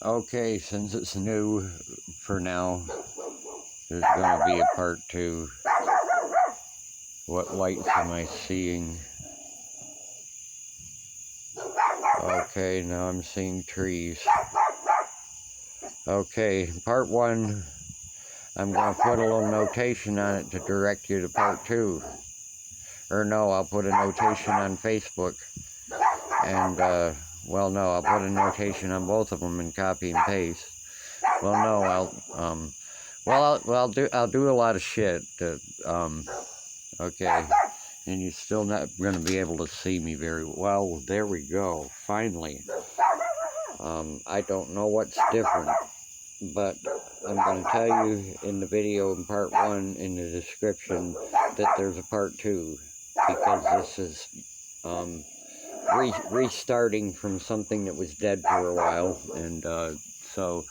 Okay, since it's new for now, there's going to be a part 2. What lights am I seeing? Okay, now I'm seeing trees. Okay, part 1, I'm going to put a little notation on it to direct you to part 2. Or no, I'll put a notation on Facebook. And, well, no, I'll put a notation on both of them and copy and paste. Well, no, I'll do a lot of shit that, okay, and you're still not going to be able to see me very well. There we go, finally. I don't know what's different, but I'm going to tell you in the video in part 1 in the description that there's a part 2, because this is, restarting from something that was dead for a while, and, so,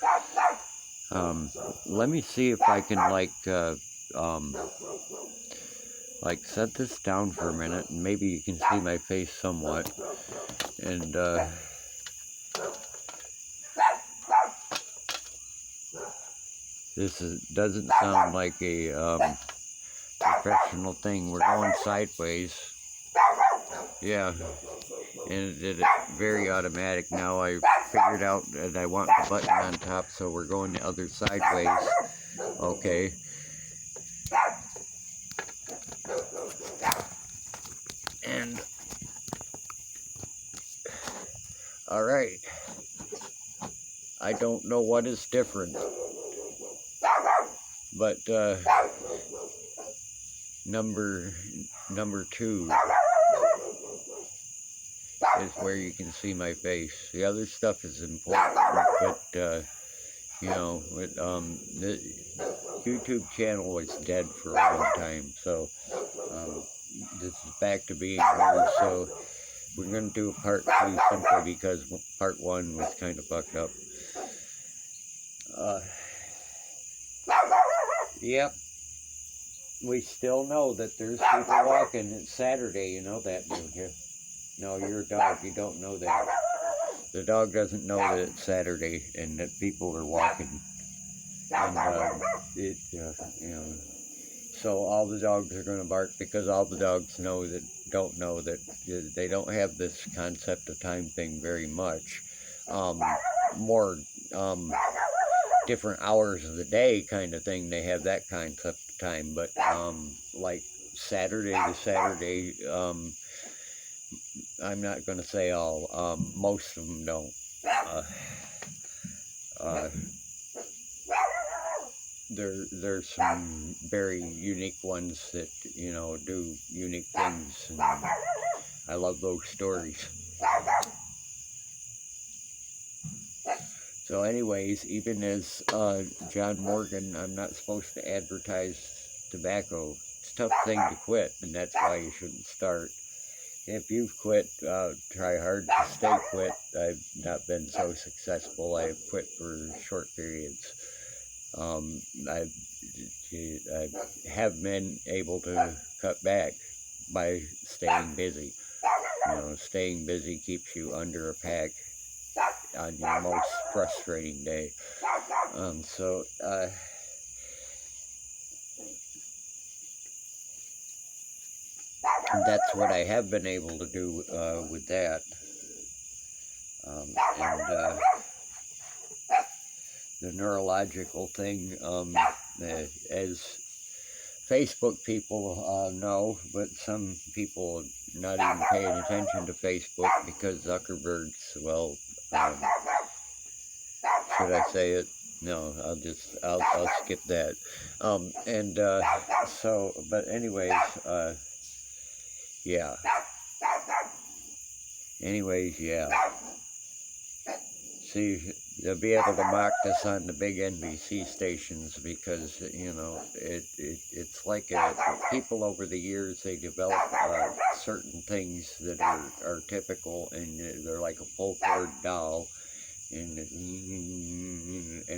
let me see if I can, like set this down for a minute, and maybe you can see my face somewhat, and, doesn't sound like a, professional thing. We're going sideways. Yeah, and it did it very automatic. Now I figured out that I want the button on top, so we're going the other sideways. Okay. And, alright. I don't know what is different, but, number 2 is where you can see my face. The other stuff is important, but, you know, the YouTube channel was dead for a long time, so, this is back to being here, so we're going to do a part 2 simply because part 1 was kind of fucked up. Yep. We still know that there's people walking. It's Saturday, you know that, don't you? No, you're a dog, you don't know that. The dog doesn't know that it's Saturday and that people are walking. And, you know, so all the dogs are going to bark because all the dogs don't know that they don't have this concept of time thing very much. More, different hours of the day kind of thing, they have that concept of time, but, like Saturday to Saturday, I'm not going to say all, most of them don't. There's some very unique ones that, you know, do unique things, and I love those stories. So anyways, even as John Morgan, I'm not supposed to advertise tobacco. It's a tough thing to quit, and that's why you shouldn't start. If you've quit, try hard to stay quit. I've not been so successful. I've quit for short periods. I have been able to cut back by staying busy. You know, staying busy keeps you under a pack on your most frustrating day. So, that's what I have been able to do with that. And the neurological thing, as Facebook people know, but some people not even paying attention to Facebook because Zuckerberg's, well, should I say it? No, I'll skip that. So, but anyways, yeah. Anyways, yeah. See, they'll be able to mock this on the big NBC stations because, you know, it's like people over the years, they develop certain things that are typical, and they're like a full cord doll, and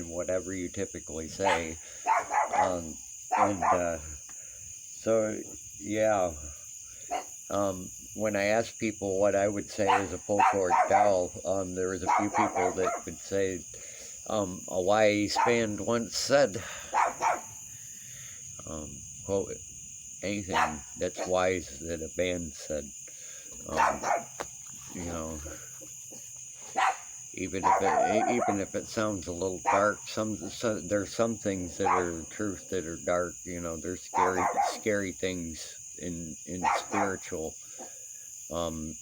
whatever you typically say. So, yeah. When I ask people what I would say is a full cord doll, there was a few people that would say A wise man once said, quote, anything that's wise that a man said, um, you know, even if it sounds a little dark, there's some things that are truth that are dark. You know, there's scary things in spiritual um,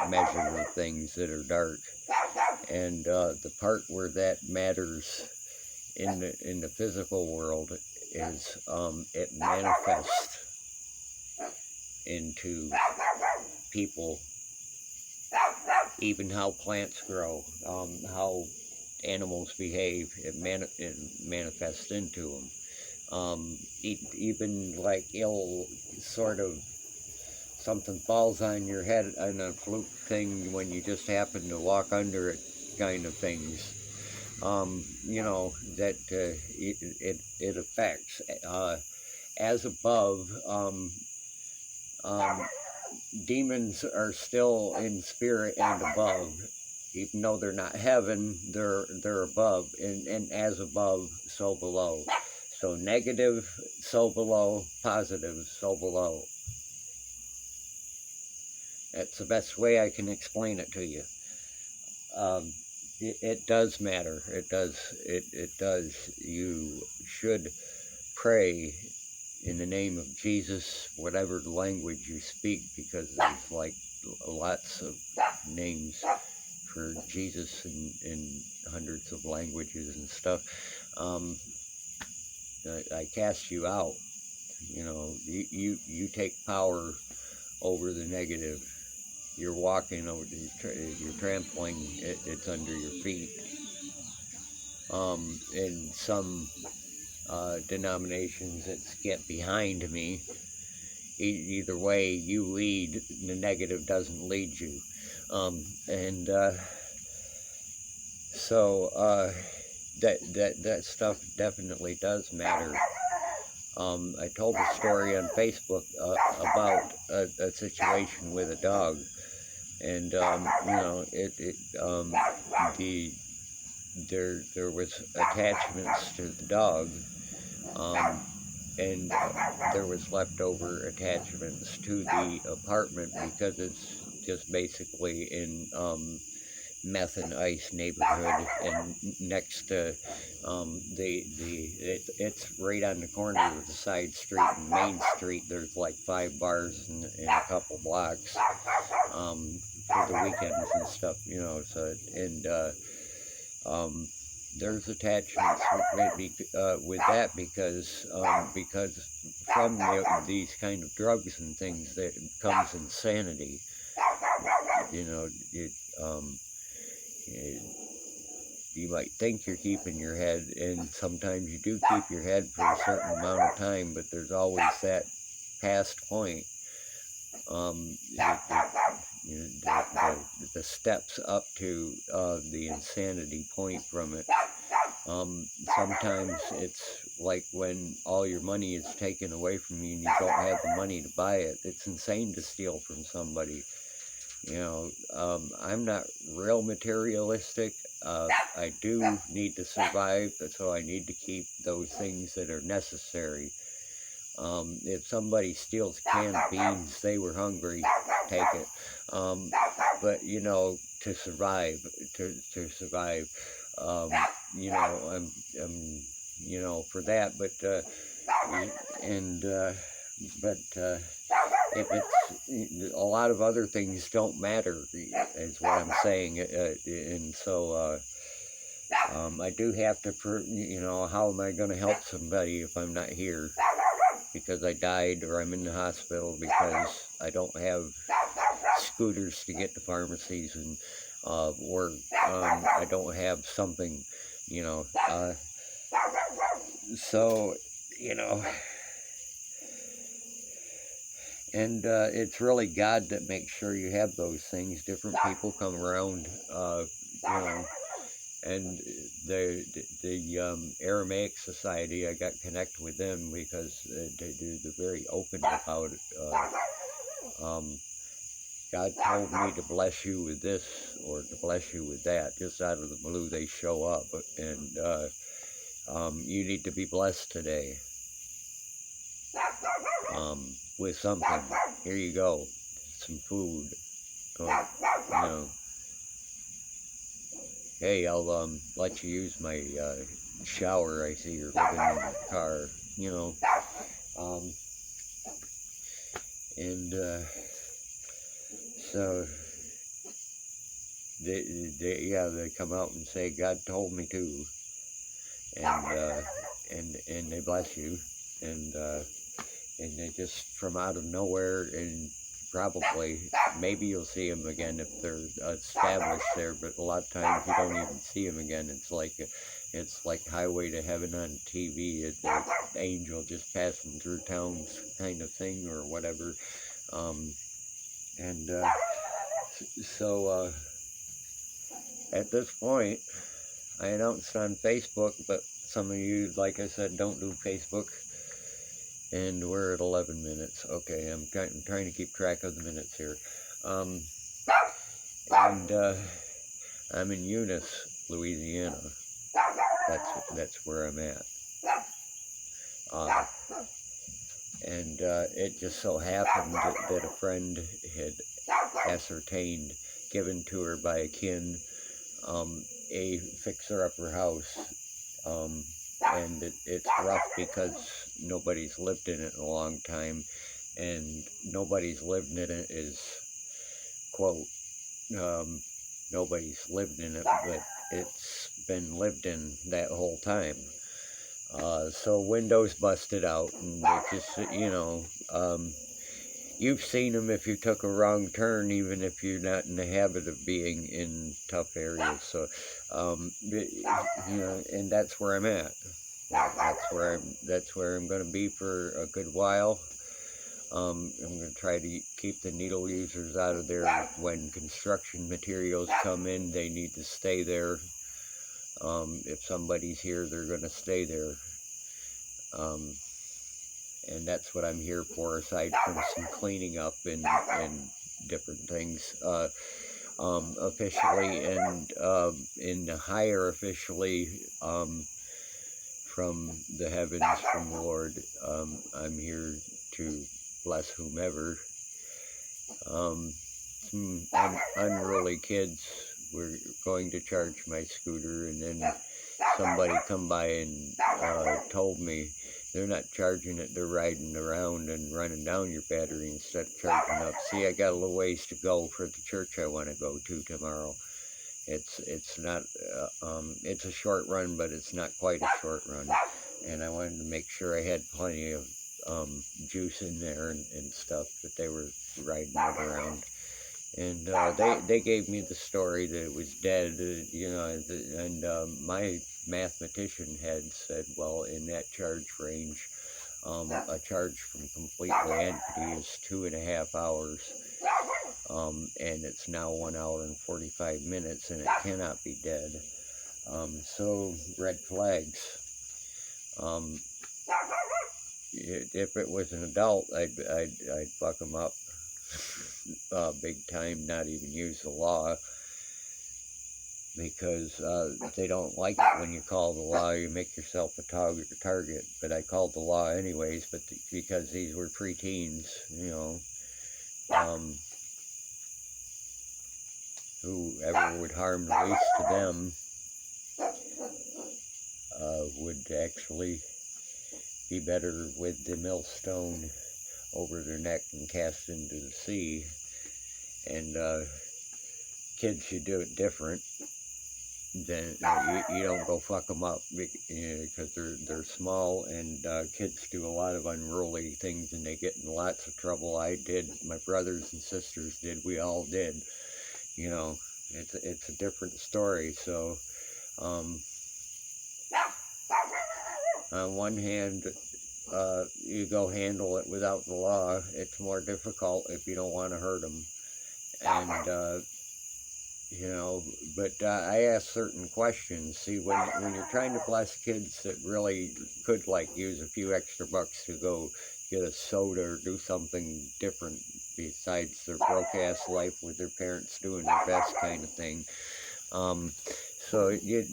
measure of things that are dark, and the part where that matters in the physical world is it manifests into people, even how plants grow, how animals behave. It manifests into them. Even like sort of something falls on your head on a fluke thing when you just happen to walk under it, kind of things. You know that it affects as above. Um, Demons are still in spirit and above, even though they're not heaven. They're above, and as above, so below. So negative, so below. Positive, so below. That's the best way I can explain it to you. It does matter. It does. It does. You should pray in the name of Jesus, whatever language you speak, because there's like lots of names for Jesus in hundreds of languages and stuff. I cast you out. You know, you take power over the negative. You're walking over, you're trampling, it's under your feet. In some denominations, it's get behind me. Either way you lead, the negative doesn't lead you. And so that stuff definitely does matter. I told a story on Facebook about a situation with a dog, and you know, there was attachments to the dog, and there was leftover attachments to the apartment because it's just basically in meth and ice neighborhood, and next to it's right on the corner of the side street and Main Street. There's like 5 bars in a couple blocks for the weekends and stuff, you know. So and there's attachments with that because from these kind of drugs and things that comes insanity. You know, you might think you're keeping your head, and sometimes you do keep your head for a certain amount of time, but there's always that past point. The steps up to the insanity point from it. Sometimes it's like when all your money is taken away from you and you don't have the money to buy it. It's insane to steal from somebody. You know, I'm not real materialistic. I do need to survive, so I need to keep those things that are necessary. If somebody steals a can of beans, they were hungry, take it. But, you know, to survive, you know, you know, for that, but if it's a lot of other things don't matter, is what I'm saying, and so I do have to, you know, how am I going to help somebody if I'm not here because I died, or I'm in the hospital because I don't have scooters to get to pharmacies, and or I don't have something, you know, so, you know, and it's really God that makes sure you have those things. Different people come around, you know, and the Aramaic Society, I got connected with them because they're very open about it. God told me to bless you with this or to bless you with that. Just out of the blue, they show up, and you need to be blessed today with something. Here you go, some food. Or, you know, hey, I'll let you use my shower. I see you're living in the car. You know, um, and so they come out and say God told me to, and they bless you, and they just from out of nowhere, and probably maybe you'll see them again if they're established there, but a lot of times you don't even see them again. It's like Highway to Heaven on TV, the angel just passing through towns kind of thing or whatever. And so at this point, I announced on Facebook, but some of you, like I said, don't do Facebook. And we're at 11 minutes. Okay, I'm trying to keep track of the minutes here. And I'm in Eunice, Louisiana. That's where I'm at. And it just so happened that a friend had ascertained, given to her by a kin, a fixer-upper house. And it's rough because nobody's lived in it in a long time, and nobody's lived in it is, quote, nobody's lived in it, but it's been lived in that whole time. So windows busted out, and it just, you've seen them if you took a wrong turn, even if you're not in the habit of being in tough areas. So, and that's where I'm at. That's where I'm going to be for a good while. I'm going to try to keep the needle users out of there. When construction materials come in, they need to stay there. If somebody's here, they're going to stay there. And that's what I'm here for, aside from some cleaning up and different things. Officially and in the higher officially, from the heavens, from the Lord, I'm here to bless whomever. Some unruly kids were going to charge my scooter, and then somebody come by and told me they're not charging it, they're riding around and running down your battery instead of charging up. See, I got a little ways to go for the church I want to go to tomorrow. It's not, it's a short run, but it's not quite a short run. And I wanted to make sure I had plenty of juice in there and stuff that they were riding it around. And they gave me the story that it was dead, and my mathematician had said, well, in that charge range, a charge from completely empty is 2.5 hours. And it's now 1 hour and 45 minutes, and it cannot be dead. So red flags. If it was an adult, I'd fuck them up big time. Not even use the law, because they don't like it when you call the law. You make yourself a target. But I called the law anyways, but because these were preteens, whoever would harm the least to them would actually be better with the millstone over their neck and cast into the sea. And kids should do it different. Then you don't go fuck them up, because they're small, and kids do a lot of unruly things, and they get in lots of trouble. I did, my brothers and sisters did, we all did. It's a different story. So on one hand, you go handle it without the law. It's more difficult if you don't want to hurt them. And but I ask certain questions. See, when you're trying to bless kids that really could use a few extra bucks to go get a soda or do something different besides their broke-ass life with their parents doing their best kind of thing. So you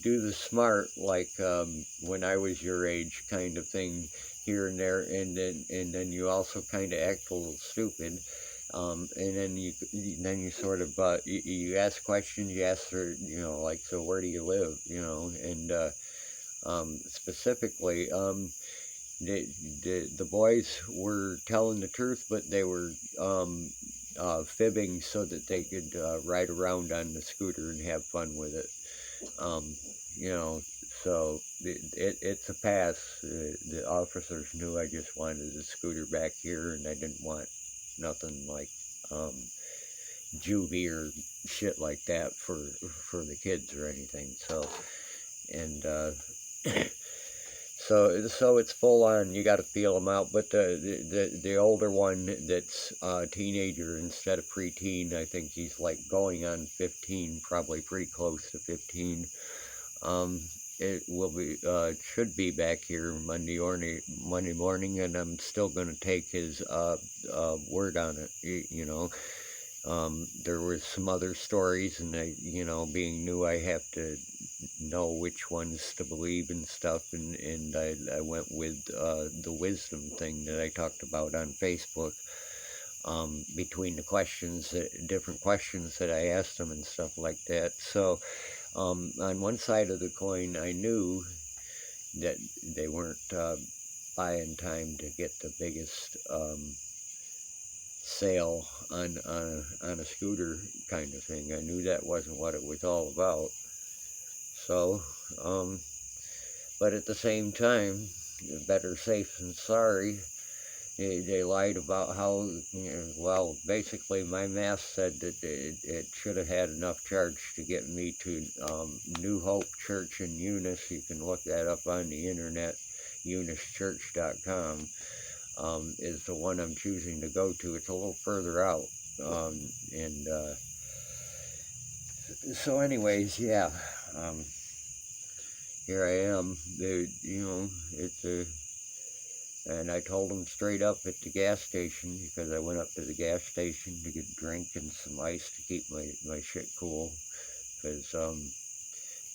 do the smart, like when I was your age kind of thing here and there, and then you also kind of act a little stupid. And then you sort of you ask questions, you ask her, like, so where do you live, and specifically, the, the boys were telling the truth, but they were fibbing so that they could ride around on the scooter and have fun with it. Um, you know, so it's a pass. The officers knew I just wanted a scooter back here, and I didn't want nothing like juvie or shit like that for the kids or anything. So, and so it's full on. You got to feel them out. But the older one that's a teenager instead of preteen, I think he's like going on 15, probably pretty close to 15. Um, it will be should be back here Monday morning, and I'm still going to take his word on it. There was some other stories, and being new, I have to know which ones to believe and stuff, and I went with the wisdom thing that I talked about on Facebook. Between the different questions that I asked them and stuff like that. So, on one side of the coin, I knew that they weren't buying time to get the biggest sale on a scooter kind of thing. I knew that wasn't what it was all about. So, but at the same time, better safe than sorry. They lied about how, well, basically my math said that it should have had enough charge to get me to New Hope Church in Eunice. You can look that up on the internet. EuniceChurch.com is the one I'm choosing to go to. It's a little further out. And so anyways, yeah. Here I am. It's a... And I told them straight up at the gas station, because I went up to the gas station to get a drink and some ice to keep my shit cool, because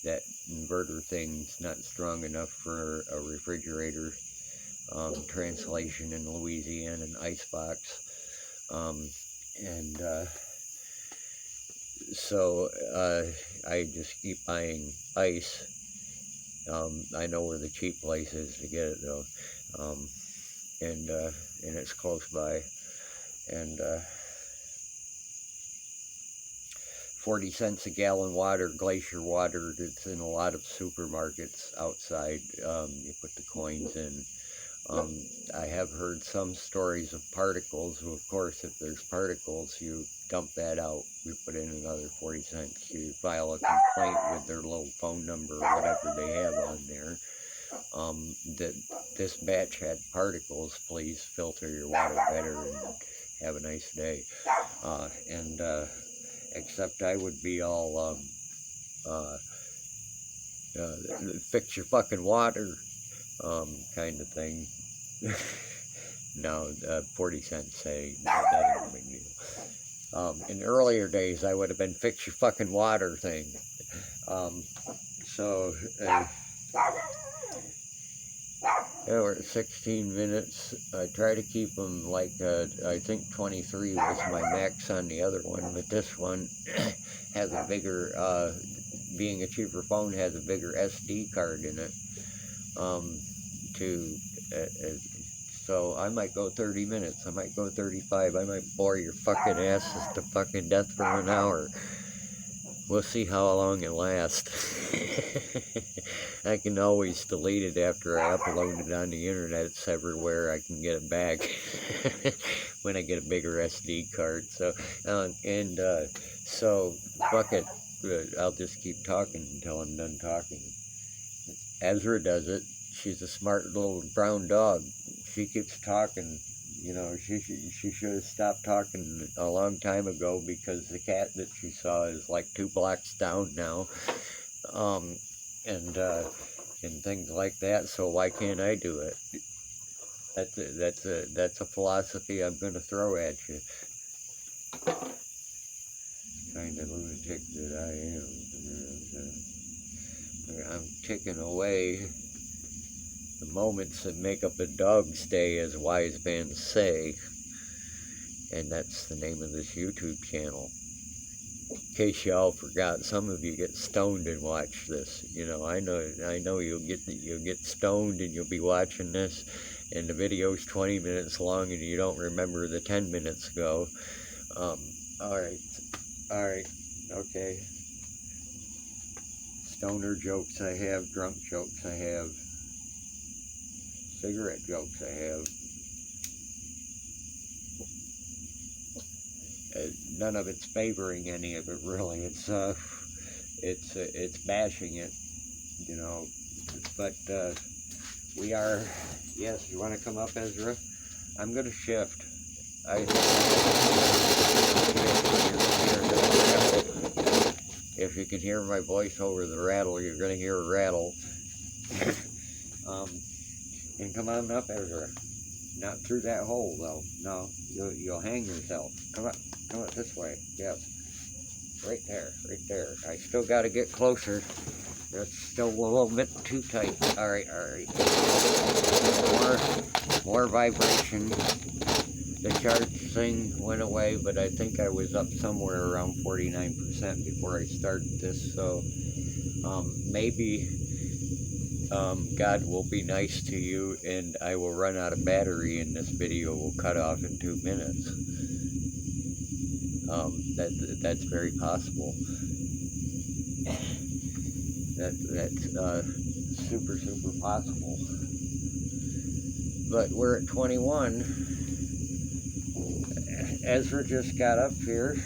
that inverter thing's not strong enough for a refrigerator. Translation in Louisiana, an icebox. And so I just keep buying ice. I know where the cheap place is to get it, though. And it's close by. And 40 cents a gallon water, glacier water, that's in a lot of supermarkets outside. You put the coins in. I have heard some stories of particles. Of course, if there's particles, you dump that out. You put in another 40 cents. You file a complaint with their little phone number or whatever they have on there. That this batch had particles. Please filter your water better and have a nice day. Except I would be all fix your fucking water kind of thing. No, 40 cents, say, that ain't a big deal. In earlier days, I would have been fix your fucking water thing. We're at 16 minutes. I try to keep them like, I think 23 was my max on the other one, but this one has a bigger, being a cheaper phone, has a bigger SD card in it. So I might go 30 minutes, I might go 35, I might bore your fucking asses to fucking death for an hour. We'll see how long it lasts. I can always delete it after I upload it on the internet. It's everywhere. I can get it back when I get a bigger SD card. So, so fuck it. I'll just keep talking until I'm done talking. Ezra does it. She's a smart little brown dog. She keeps talking. She should have stopped talking a long time ago, because the cat that she saw is like 2 blocks down now. and things like that, so why can't I do it? That's a philosophy I'm going to throw at you. Kind of lunatic that I am. I'm ticking away the moments that make up a dog's day, as wise men say, and that's the name of this YouTube channel. In case y'all forgot, some of you get stoned and watch this. You know, I know you'll get stoned and you'll be watching this, and the video's 20 minutes long and you don't remember the 10 minutes ago. All right, okay. Stoner jokes I have, drunk jokes I have, cigarette jokes I have. None of it's favoring any of it, really. It's bashing it, you know. But we are. Yes, you want to come up, Ezra? I'm gonna shift. If you can hear my voice over the rattle, you're gonna hear a rattle. And come on up, Ezra. Not through that hole, though. No, you'll hang yourself. Come up this way. Yes, right there. I still got to get closer. That's still a little bit too tight. All right. More vibration. The charge thing went away, but I think I was up somewhere around 49% before I started this. So maybe God will be nice to you, and I will run out of battery, and this video will cut off in 2 minutes. That's very possible. That's super possible. But we're at 21. Ezra just got up here,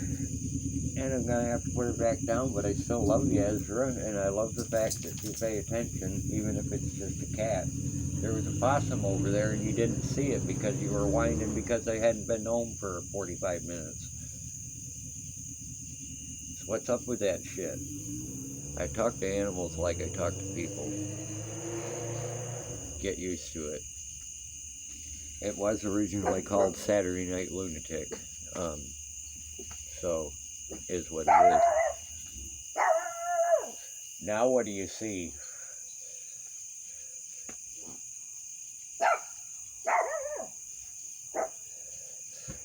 and I'm gonna have to put her back down. But I still love you, Ezra, and I love the fact that you pay attention, even if it's just a cat. There was a possum over there, and you didn't see it because you were whining because I hadn't been home for 45 minutes. So what's up with that shit? I talk to animals like I talk to people. Get used to it. It was originally called Saturday Night Lunatic. So, is what it is. Now what do you see?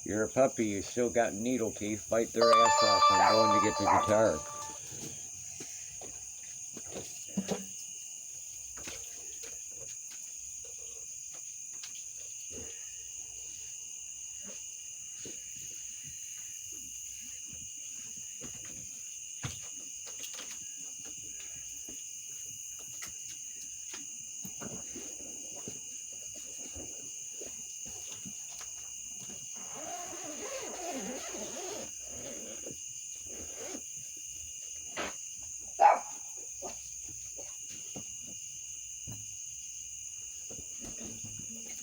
You're a puppy, you still got needle teeth. Bite their ass off. I'm going to get the guitar.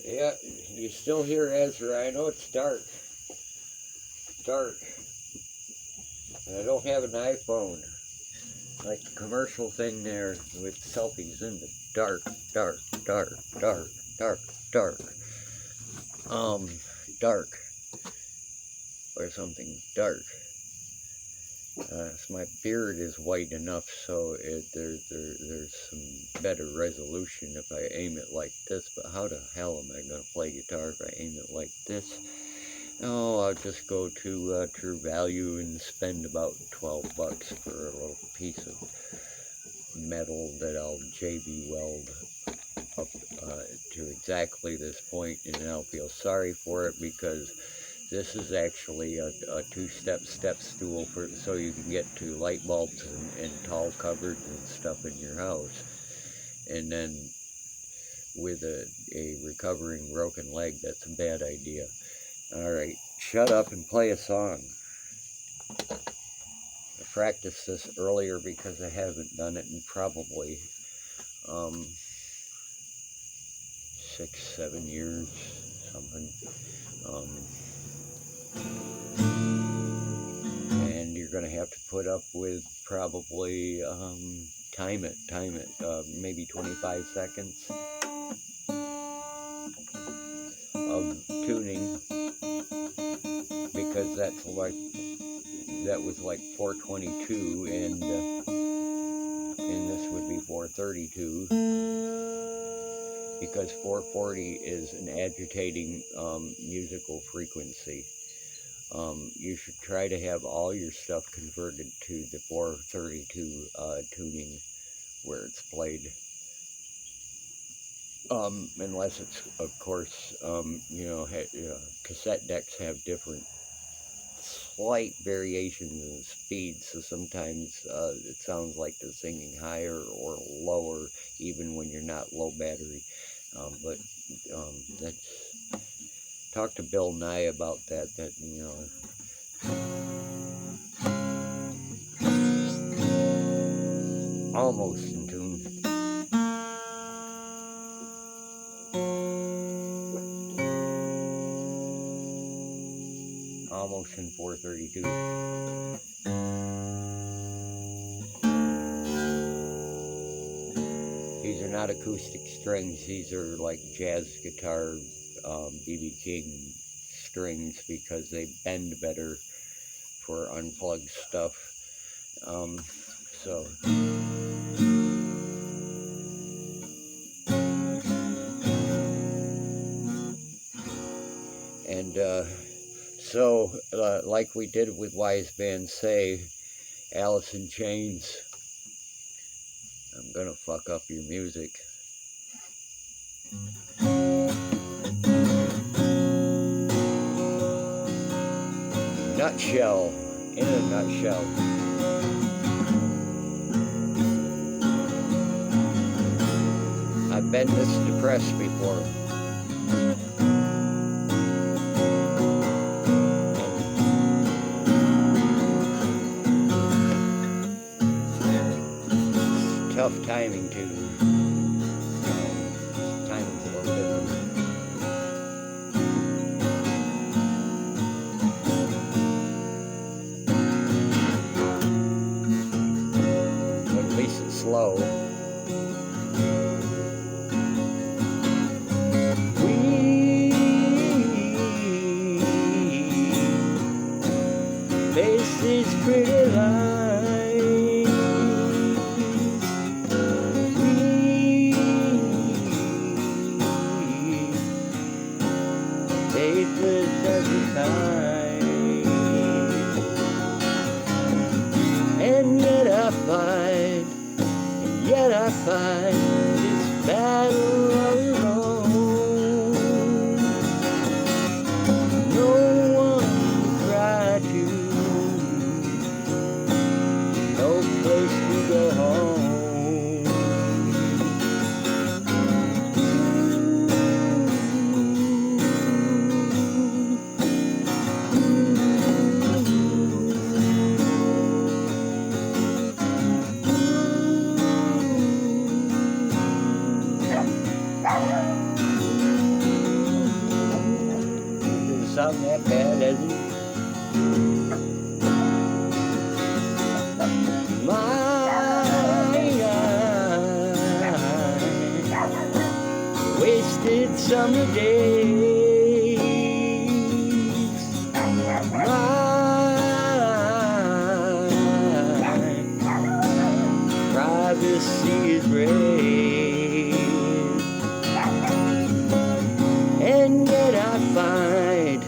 Yeah, you still hear Ezra. I know it's dark. And I don't have an iPhone. Like the commercial thing there with selfies in the dark. Dark. Or something dark. So my beard is white enough, so there's some better resolution if I aim it like this. But how the hell am I going to play guitar if I aim it like this? Oh, I'll just go to True Value and spend about 12 bucks for a little piece of metal that I'll JB weld up to exactly this point, and then I'll feel sorry for it because this is actually a two-step stool so you can get to light bulbs and tall cupboards and stuff in your house. And then with a recovering broken leg, that's a bad idea. Alright, shut up and play a song. I practiced this earlier because I haven't done it in probably 6-7 years, something. And you're going to have to put up with probably time it, maybe 25 seconds of tuning, because that was like 422, and this would be 432, because 440 is an agitating musical frequency. You should try to have all your stuff converted to the 432 tuning where it's played. Unless it's, of course, cassette decks have different slight variations in speed, so sometimes it sounds like they're singing higher or lower, even when you're not low battery. But talk to Bill Nye about that. Almost in tune. Almost in 432. These are not acoustic strings. These are like jazz guitar, B.B. King strings, because they bend better for unplugged stuff. So, like we did with Wise Man Say, Alice in Chains, I'm gonna fuck up your music. Nutshell, in a nutshell. I've been this depressed before. Tough timing too. Timing's a little different. But at least it's slow. We face these pretty lines. And yet I fight this battle alone. No one to cry to, no place to go home. Something that bad, isn't it? My wasted summer days, my privacy is red, and yet I find,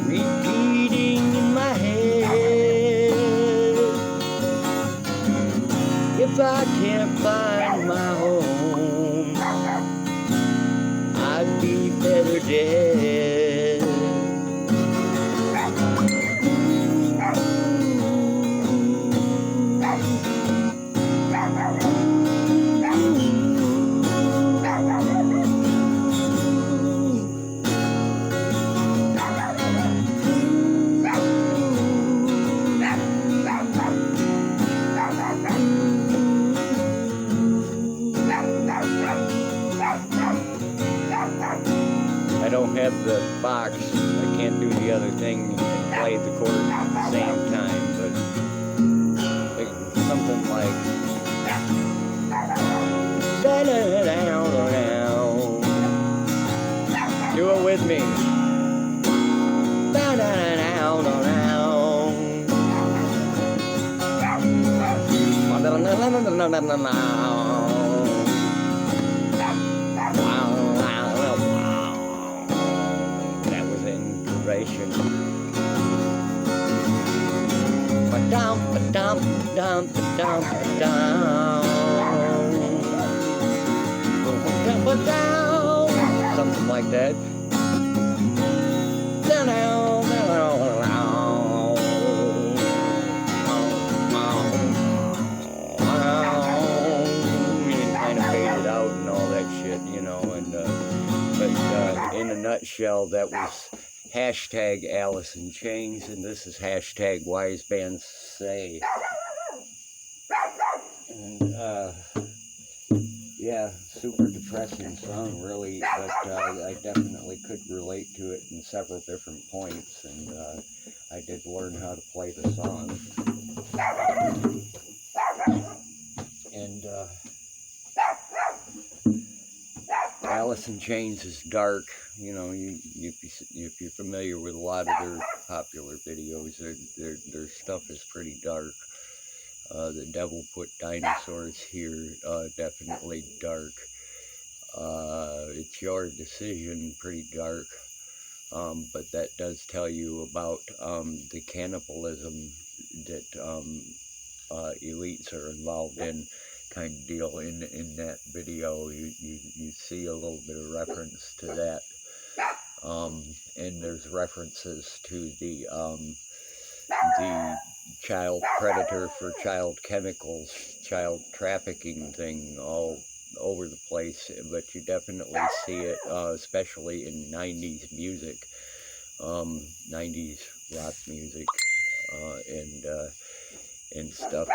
repeating in my head, if I can't find my home, I'd be better dead. I don't have the box. I can't do the other thing and play the chord at the same time, but something something like do it with me. That was inspiration. Ba-dum, ba-dum, ba-dum, ba-dum, ba-dum. Ba-dum. Something like that. Kind of faded out and all that shit, you know. And but in a nutshell, that was hashtag Alice in Chains, and this is hashtag Wise Bands Say. And yeah, super depressing song, really, but I definitely could relate to it in several different points, and I did learn how to play the song. And Alice in Chains is dark. You know, if you're familiar with a lot of their popular videos, their stuff is pretty dark. The Devil Put Dinosaurs here, definitely dark. It's Your Decision, pretty dark. But that does tell you about the cannibalism that elites are involved in, kind of deal in that video. You see a little bit of reference to that, and there's references to the child predator for child chemicals, child trafficking thing all over the place, but you definitely see it, especially in 90s music, 90s rock music, and stuff.